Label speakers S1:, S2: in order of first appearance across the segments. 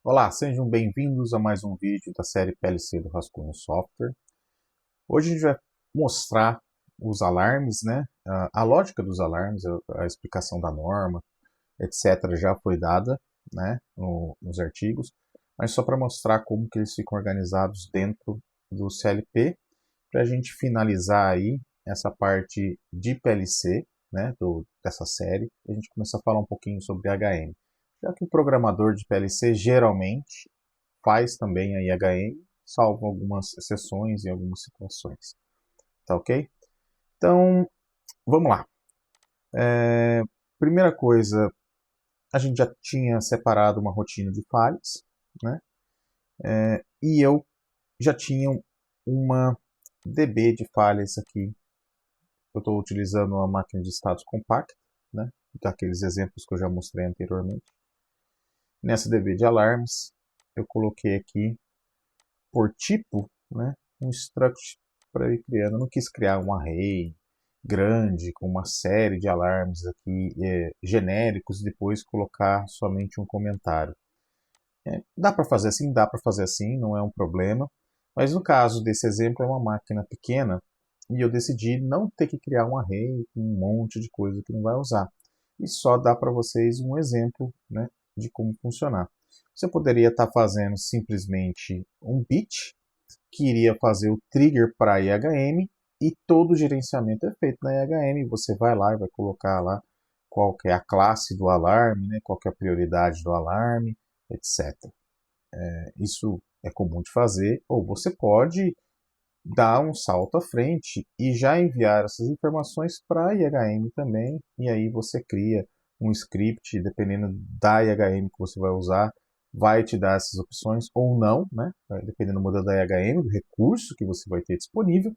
S1: Olá, sejam bem-vindos a mais um vídeo da série PLC do Rascunho Software. Hoje a gente vai mostrar os alarmes, né? A lógica dos alarmes, a explicação da norma, etc. já foi dada, né, nos artigos, mas só para mostrar como que eles ficam organizados dentro do CLP, para a gente finalizar aí essa parte de PLC, né, dessa série, e a gente começar a falar um pouquinho sobre HM. Já que o programador de PLC geralmente faz também a IHM, salvo algumas exceções em algumas situações. Tá ok? Então, vamos lá. Primeira coisa, a gente já tinha separado uma rotina de falhas, né? E eu já tinha uma DB de falhas aqui. Eu estou utilizando uma máquina de estados compacta, né? Daqueles exemplos que eu já mostrei anteriormente. Nessa DB de alarmes, eu coloquei aqui por tipo, né, um struct para ir criando. Eu não quis criar um array grande com uma série de alarmes aqui genéricos e depois colocar somente um comentário. Dá para fazer assim? Dá para fazer assim, não é um problema. Mas no caso desse exemplo é uma máquina pequena e eu decidi não ter que criar um array com um monte de coisa que não vai usar. E só dá para vocês um exemplo, né, de como funcionar. Você poderia estar fazendo simplesmente um bit que iria fazer o trigger para a IHM e todo o gerenciamento é feito na IHM. Você vai lá e vai colocar lá qual que é a classe do alarme, né, qual que é a prioridade do alarme, etc. Isso é comum de fazer, ou você pode dar um salto à frente e já enviar essas informações para a IHM também, e aí você cria um script, dependendo da IHM que você vai usar, vai te dar essas opções ou não, né? Dependendo do modelo da IHM, do recurso que você vai ter disponível.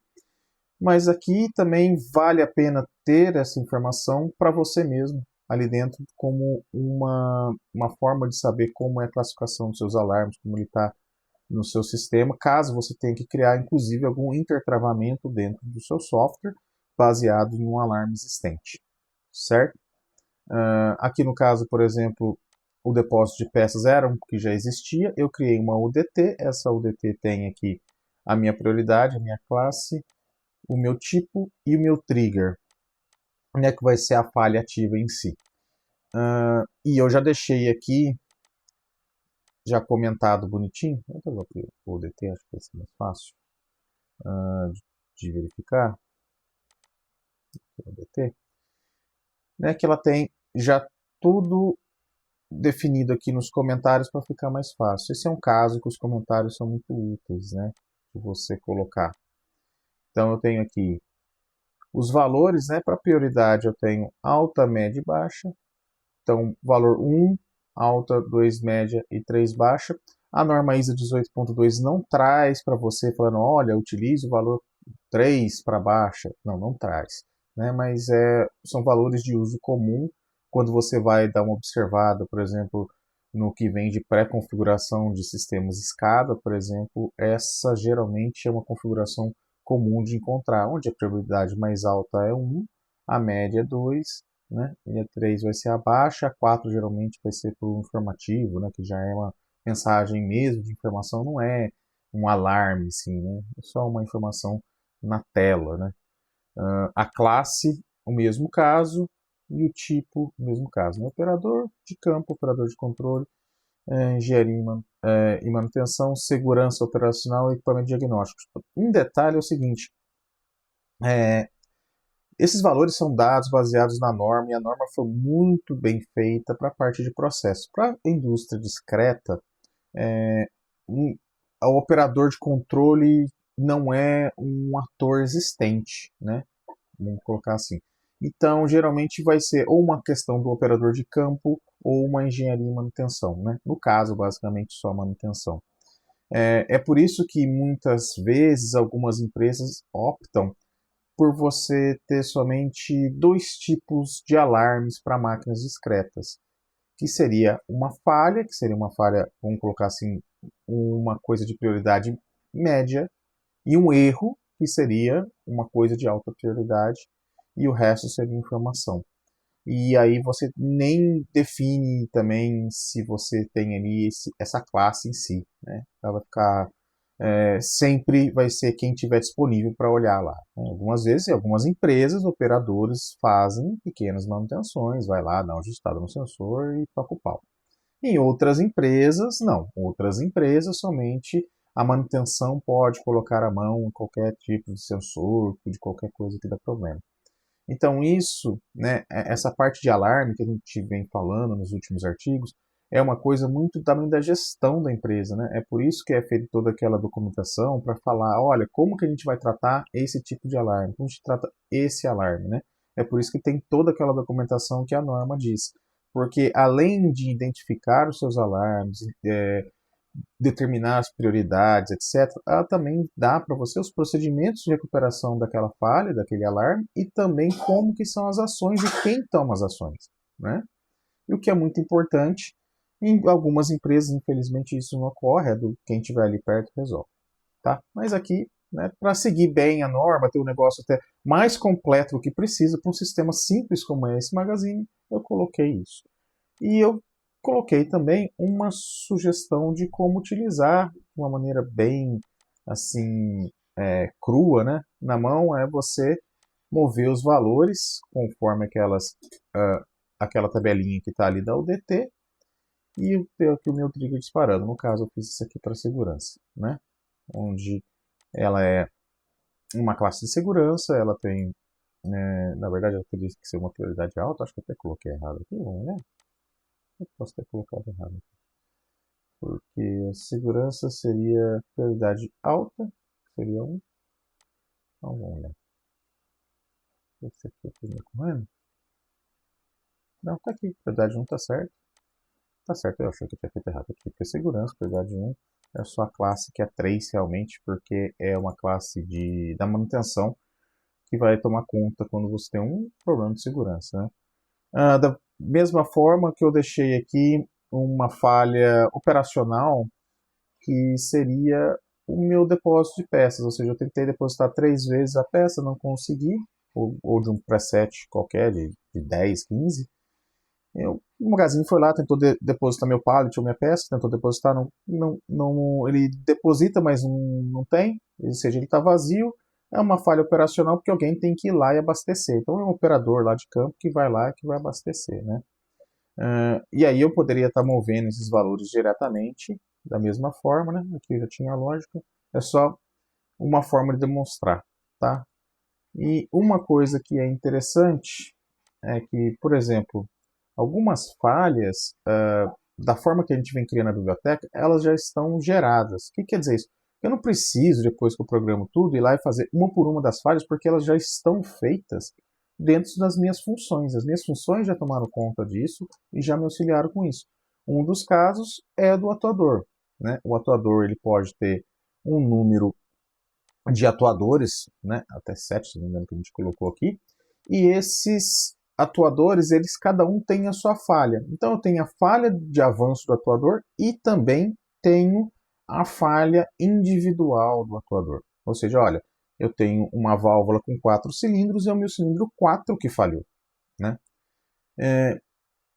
S1: Mas aqui também vale a pena ter essa informação para você mesmo, ali dentro, como uma forma de saber como é a classificação dos seus alarmes, como ele está no seu sistema, caso você tenha que criar, inclusive, algum intertravamento dentro do seu software, baseado em um alarme existente, certo? Aqui no caso, por exemplo, o depósito de peças era um que já existia, eu criei uma UDT, essa UDT tem aqui a minha prioridade, a minha classe, o meu tipo e o meu trigger, onde é que vai ser a falha ativa em si. E eu já deixei aqui, já comentado bonitinho, vou abrir o UDT, acho que vai ser mais fácil de verificar, o UDT, né, que ela tem já tudo definido aqui nos comentários para ficar mais fácil. Esse é um caso que os comentários são muito úteis, né, de você colocar. Então eu tenho aqui os valores, né, para prioridade eu tenho alta, média e baixa. Então valor 1, alta, 2 média e 3 baixa. A norma ISA 18.2 não traz para você falando, olha, utilize o valor 3 para baixa. Não, não traz. Né? Mas são valores de uso comum. Quando você vai dar uma observada, por exemplo, no que vem de pré-configuração de sistemas SCADA, por exemplo, essa geralmente é uma configuração comum de encontrar, onde a prioridade mais alta é 1, a média é 2, né? E a 3 vai ser a baixa, a 4 geralmente vai ser por um informativo, né? Que já é uma mensagem mesmo de informação, não é um alarme, sim, né? É só uma informação na tela, né? A classe, o mesmo caso, e o tipo, o mesmo caso, né? Operador de campo, operador de controle, engenharia e manutenção, segurança operacional e equipamento diagnóstico. Um detalhe é o seguinte, é, esses valores são dados baseados na norma e a norma foi muito bem feita para a parte de processo. Para a indústria discreta, é, o operador de controle não é um ator existente, né? Vamos colocar assim. Então, geralmente vai ser ou uma questão do operador de campo ou uma engenharia e manutenção, né? No caso, basicamente, só manutenção. É por isso que muitas vezes algumas empresas optam por você ter somente dois tipos de alarmes para máquinas discretas, que seria uma falha, vamos colocar assim, uma coisa de prioridade média, e um erro, que seria uma coisa de alta prioridade, e o resto seria informação. e aí você nem define também se você tem ali essa classe em si, né? Ela vai ficar sempre vai ser quem tiver disponível para olhar lá, né? Algumas vezes, algumas empresas, operadores fazem pequenas manutenções, vai lá, dá uma ajustada no sensor e toca o pau. Em outras empresas, não. Outras empresas, somente a manutenção pode colocar a mão em qualquer tipo de sensor, de qualquer coisa que dá problema. Então isso, né, essa parte de alarme que a gente vem falando nos últimos artigos, é uma coisa muito também da gestão da empresa, né? É por isso que é feita toda aquela documentação para falar, olha, como que a gente vai tratar esse tipo de alarme, como a gente trata esse alarme, né? É por isso que tem toda aquela documentação que a norma diz. Porque além de identificar os seus alarmes, determinar as prioridades, etc., ela também dá para você os procedimentos de recuperação daquela falha, daquele alarme, e também como que são as ações e quem toma as ações, né? E o que é muito importante, em algumas empresas, infelizmente, isso não ocorre, é do quem estiver ali perto resolve, tá? Mas aqui, né, para seguir bem a norma, ter um negócio até mais completo do que precisa, para um sistema simples como é esse Magazine, eu coloquei isso. E eu coloquei também uma sugestão de como utilizar de uma maneira bem assim crua, né? Na mão é você mover os valores conforme aquela tabelinha que está ali da UDT e ter aqui o meu trigger disparando. No caso, eu fiz isso aqui para segurança, né? Onde ela é uma classe de segurança, ela tem, na verdade, ela teria que ser uma prioridade alta. Acho que eu até coloquei errado aqui, vamos olhar. Eu posso ter colocado errado. Porque a segurança seria prioridade alta, seria um. Então vamos lá. Esse aqui eu fiz correndo. Não, tá aqui. Prioridade 1 tá certo. Tá certo, eu achei que eu tinha feito errado aqui. Porque segurança, prioridade 1 é só a classe que é 3 realmente, porque é uma classe da manutenção que vai tomar conta quando você tem um problema de segurança, né? Da mesma forma que eu deixei aqui uma falha operacional que seria o meu depósito de peças, ou seja, eu tentei depositar 3 vezes a peça, não consegui, ou de um preset qualquer, de 10, 15. O Magazine foi lá, tentou depositar meu pallet ou minha peça, tentou depositar, ele deposita, mas não tem, ou seja, ele está vazio, é uma falha operacional porque alguém tem que ir lá e abastecer. Então é um operador lá de campo que vai lá e que vai abastecer, né? E aí eu poderia estar movendo esses valores diretamente, da mesma forma, né? Aqui já tinha a lógica, é só uma forma de demonstrar, tá? E uma coisa que é interessante é que, por exemplo, algumas falhas, da forma que a gente vem criando a biblioteca, elas já estão geradas. O que quer dizer isso? Eu não preciso, depois que eu programo tudo, ir lá e fazer uma por uma das falhas, porque elas já estão feitas dentro das minhas funções. As minhas funções já tomaram conta disso e já me auxiliaram com isso. Um dos casos é do atuador, né? O atuador ele pode ter um número de atuadores, né? Até 7, se não me engano, que a gente colocou aqui. E esses atuadores, eles cada um tem a sua falha. Então eu tenho a falha de avanço do atuador e também tenho a falha individual do atuador. Ou seja, olha, eu tenho uma válvula com 4 cilindros e é o meu cilindro 4 que falhou, né?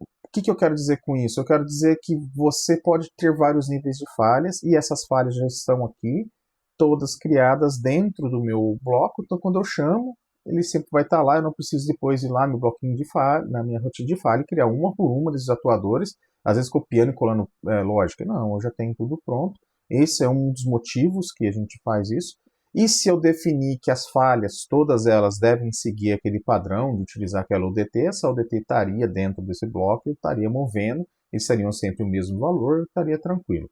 S1: O que eu quero dizer com isso? Eu quero dizer que você pode ter vários níveis de falhas e essas falhas já estão aqui, todas criadas dentro do meu bloco. Então, quando eu chamo, ele sempre vai estar lá. Eu não preciso depois ir lá no bloquinho de falha, na minha rotina de falha, e criar uma por uma desses atuadores, às vezes copiando e colando lógica. Não, eu já tenho tudo pronto. Esse é um dos motivos que a gente faz isso. E se eu definir que as falhas, todas elas devem seguir aquele padrão de utilizar aquela UDT, essa UDT estaria dentro desse bloco, eu estaria movendo, eles seriam sempre o mesmo valor, eu estaria tranquilo.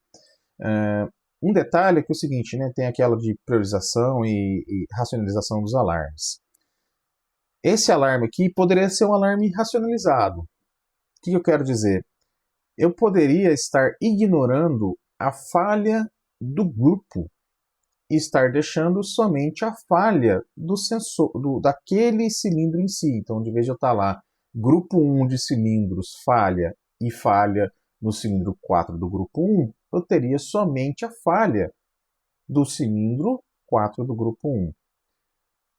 S1: Um detalhe é que é o seguinte, né, tem aquela de priorização e racionalização dos alarmes. Esse alarme aqui poderia ser um alarme racionalizado. O que eu quero dizer? Eu poderia estar ignorando a falha do grupo e estar deixando somente a falha do sensor, daquele cilindro em si. Então, de vez de eu estar lá, grupo 1 de cilindros falha e falha no cilindro 4 do grupo 1, eu teria somente a falha do cilindro 4 do grupo 1.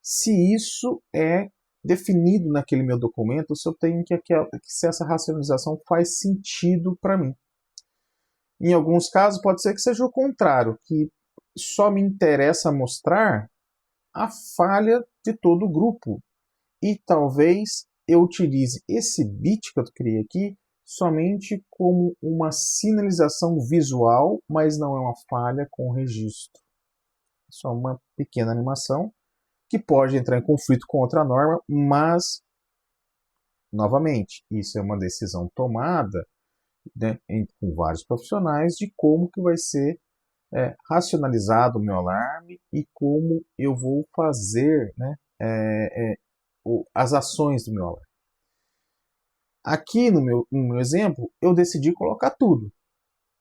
S1: Se isso é definido naquele meu documento se eu tenho se essa racionalização faz sentido para mim. Em alguns casos pode ser que seja o contrário, que só me interessa mostrar a falha de todo o grupo. E talvez eu utilize esse bit que eu criei aqui somente como uma sinalização visual, mas não é uma falha com registro. Só uma pequena animação que pode entrar em conflito com outra norma, mas, novamente, isso é uma decisão tomada, né, com vários profissionais de como que vai ser racionalizado o meu alarme e como eu vou fazer, né, as ações do meu alarme. Aqui no meu exemplo, eu decidi colocar tudo,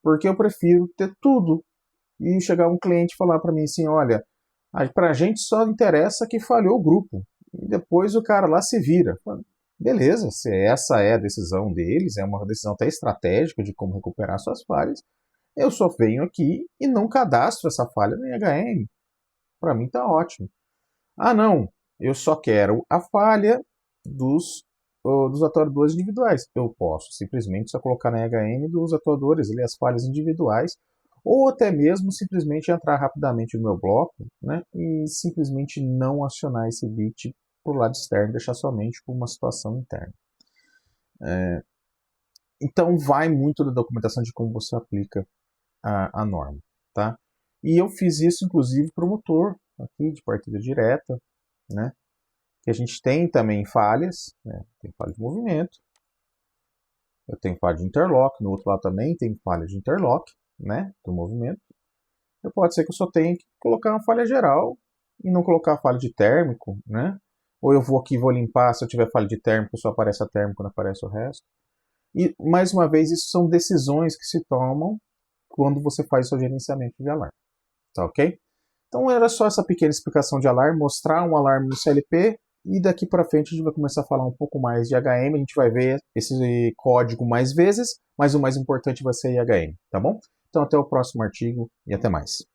S1: porque eu prefiro ter tudo e chegar um cliente e falar para mim assim, olha, para a gente só interessa que falhou o grupo, e depois o cara lá se vira. Beleza, se essa é a decisão deles, é uma decisão até estratégica de como recuperar suas falhas, eu só venho aqui e não cadastro essa falha no IHM. Para mim está ótimo. Ah, não, eu só quero a falha dos atuadores individuais. Eu posso simplesmente só colocar na IHM dos atuadores ali as falhas individuais, ou até mesmo simplesmente entrar rapidamente no meu bloco, né, e simplesmente não acionar esse bit para o lado externo, deixar somente por uma situação interna. Então vai muito da documentação de como você aplica a norma. Tá? E eu fiz isso inclusive para o motor aqui de partida direta, né, que a gente tem também falhas, né, tem falha de movimento, eu tenho falha de interlock, no outro lado também tem falha de interlock, né, do movimento. Pode ser que eu só tenha que colocar uma falha geral e não colocar a falha de térmico, né? Ou eu vou aqui e vou limpar, se eu tiver falha de térmico, só aparece a térmico, não aparece o resto. E, mais uma vez, isso são decisões que se tomam quando você faz o seu gerenciamento de alarme. Tá ok? Então era só essa pequena explicação de alarme, mostrar um alarme no CLP, e daqui para frente a gente vai começar a falar um pouco mais de HM, a gente vai ver esse código mais vezes, mas o mais importante vai ser IHM, tá bom? Então até o próximo artigo e até mais.